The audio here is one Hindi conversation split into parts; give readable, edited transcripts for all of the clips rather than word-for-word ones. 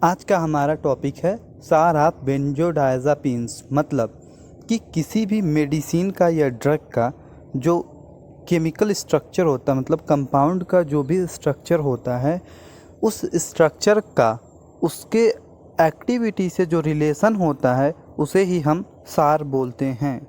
आज का हमारा टॉपिक है सार ऑफ बेंजोडायज़ेपिन्स। मतलब कि किसी भी मेडिसिन का या ड्रग का जो केमिकल स्ट्रक्चर होता है, मतलब कंपाउंड का जो भी स्ट्रक्चर होता है, उस स्ट्रक्चर का उसके एक्टिविटी से जो रिलेशन होता है उसे ही हम सार बोलते हैं।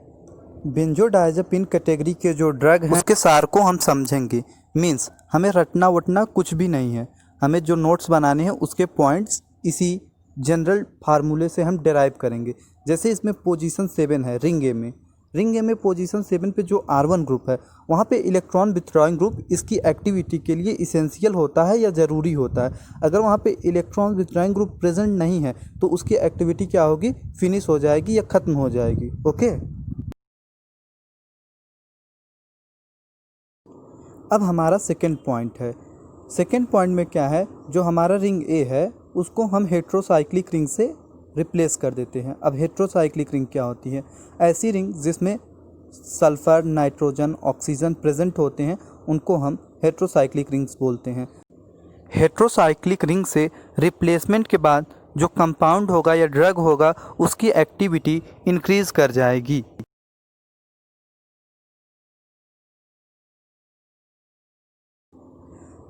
बेंजोडायज़ेपिन कैटेगरी के जो ड्रग हैं उसके सार को हम समझेंगे। मीन्स हमें रटना वटना कुछ भी नहीं है, हमें जो नोट्स बनाने हैं उसके पॉइंट्स इसी जनरल फार्मूले से हम डिराइव करेंगे। जैसे इसमें पोजीशन 7 है रिंग ए में पोजीशन 7 पे जो R1 ग्रुप है वहाँ पे इलेक्ट्रॉन विथड्रॉइंग ग्रुप इसकी एक्टिविटी के लिए इसेंशियल होता है या ज़रूरी होता है। अगर वहाँ पे इलेक्ट्रॉन विथड्रॉइंग ग्रुप प्रेजेंट नहीं है तो उसकी एक्टिविटी क्या होगी, फिनिश हो जाएगी या ख़त्म हो जाएगी। ओके, अब हमारा सेकेंड पॉइंट है। सेकेंड पॉइंट में क्या है, जो हमारा रिंग ए है उसको हम हेट्रोसाइक्लिक रिंग से रिप्लेस कर देते हैं। अब हेट्रोसाइक्लिक रिंग क्या होती है? ऐसी रिंग जिसमें सल्फ़र, नाइट्रोजन, ऑक्सीजन प्रेजेंट होते हैं उनको हम हेट्रोसाइक्लिक रिंग्स बोलते हैं। हेट्रोसाइक्लिक रिंग से रिप्लेसमेंट के बाद जो कंपाउंड होगा या ड्रग होगा उसकी एक्टिविटी इंक्रीज़ कर जाएगी।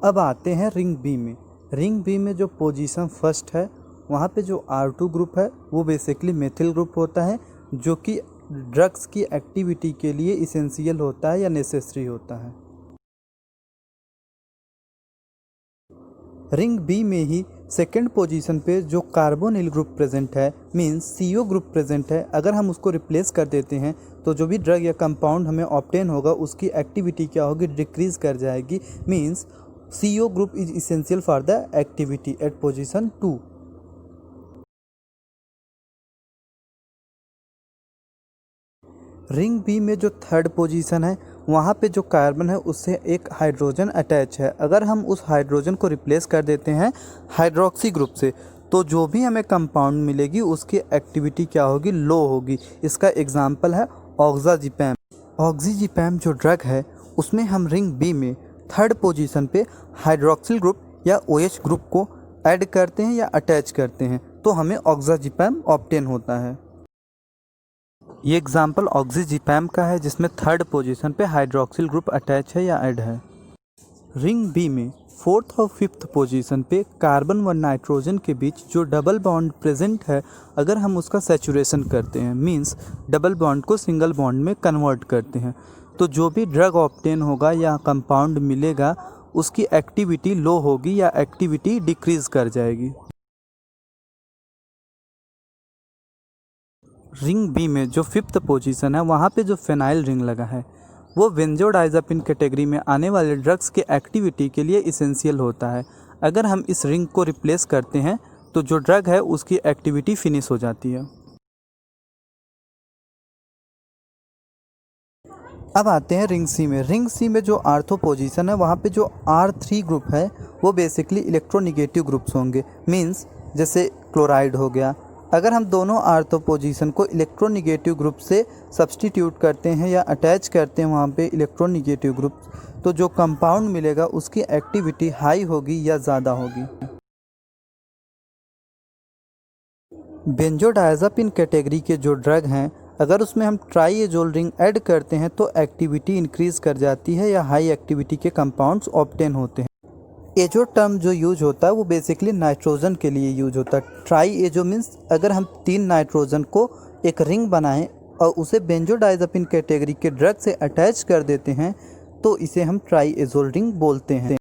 अब आते हैं रिंग बी में। रिंग बी में जो पोजीशन फर्स्ट है वहाँ पे जो R2 ग्रुप है वो बेसिकली मेथिल ग्रुप होता है, जो कि ड्रग्स की एक्टिविटी के लिए इसेंशियल होता है या नेसेसरी होता है। रिंग बी में ही सेकेंड पोजीशन पे जो कार्बोनिल ग्रुप प्रेजेंट है, मींस CO ग्रुप प्रेजेंट है, अगर हम उसको रिप्लेस कर देते हैं तो जो भी ड्रग या कंपाउंड हमें ऑब्टेन होगा उसकी एक्टिविटी क्या होगी, डिक्रीज कर जाएगी। Means CO group is essential for the activity at position 2. Ring B में जो थर्ड पोजीशन है वहाँ पे जो कार्बन है उससे एक हाइड्रोजन अटैच है। अगर हम उस हाइड्रोजन को रिप्लेस कर देते हैं हाइड्रोक्सी ग्रुप से तो जो भी हमें कंपाउंड मिलेगी उसकी एक्टिविटी क्या होगी, लो होगी। इसका एग्जांपल है ऑक्साजिपैम। ऑक्सीजिपैम जो ड्रग है उसमें हम रिंग बी में थर्ड पोजीशन पे हाइड्रोक्सिल ग्रुप या OH ग्रुप को ऐड करते हैं या अटैच करते हैं तो हमें ऑक्साजिपैम ऑब्टेन होता है। ये एग्जांपल ऑक्सीजिपैम का है जिसमें थर्ड पोजीशन पे हाइड्रोक्सिल ग्रुप अटैच है या ऐड है। रिंग बी में फोर्थ और फिफ्थ पोजीशन पे कार्बन व नाइट्रोजन के बीच जो डबल बॉन्ड प्रेजेंट है, अगर हम उसका सैचुरेशन करते हैं, मींस डबल बॉन्ड को सिंगल बॉन्ड में कन्वर्ट करते हैं, तो जो भी ड्रग ऑब्टेन होगा या कंपाउंड मिलेगा उसकी एक्टिविटी लो होगी या एक्टिविटी डिक्रीज कर जाएगी। रिंग बी में जो फिफ्थ पोजीशन है वहाँ पे जो फेनाइल रिंग लगा है वो बेंजोडायज़ेपिन कैटेगरी में आने वाले ड्रग्स के एक्टिविटी के लिए इसेंशियल होता है। अगर हम इस रिंग को रिप्लेस करते हैं तो जो ड्रग है उसकी एक्टिविटी फिनिश हो जाती है। अब आते हैं रिंग सी में। रिंग सी में जो आर्थो पोजीशन है वहाँ पे जो R3 ग्रुप है वो बेसिकली इलेक्ट्रोनिगेटिव ग्रुप्स होंगे। मींस जैसे क्लोराइड हो गया, अगर हम दोनों आर्थो पोजीशन को इलेक्ट्रोनिगेटिव ग्रुप से सब्सटीट्यूट करते हैं या अटैच करते हैं वहाँ पे इलेक्ट्रोनिगेटिव ग्रुप, तो जो कंपाउंड मिलेगा उसकी एक्टिविटी हाई होगी या ज़्यादा होगी। बेंजोडायज़ेपिन कैटेगरी के जो ड्रग हैं अगर उसमें हम ट्राईएजोल रिंग ऐड करते हैं तो एक्टिविटी इंक्रीज़ कर जाती है या हाई एक्टिविटी के कंपाउंड्स ऑब्टेन होते हैं। एजो टर्म जो यूज होता है वो बेसिकली नाइट्रोजन के लिए यूज होता है। ट्राईएजो मीन्स अगर हम 3 नाइट्रोजन को एक रिंग बनाएं और उसे बेंजोडायज़ेपिन कैटेगरी के ड्रग से अटैच कर देते हैं तो इसे हम ट्राईएजोल रिंग बोलते हैं।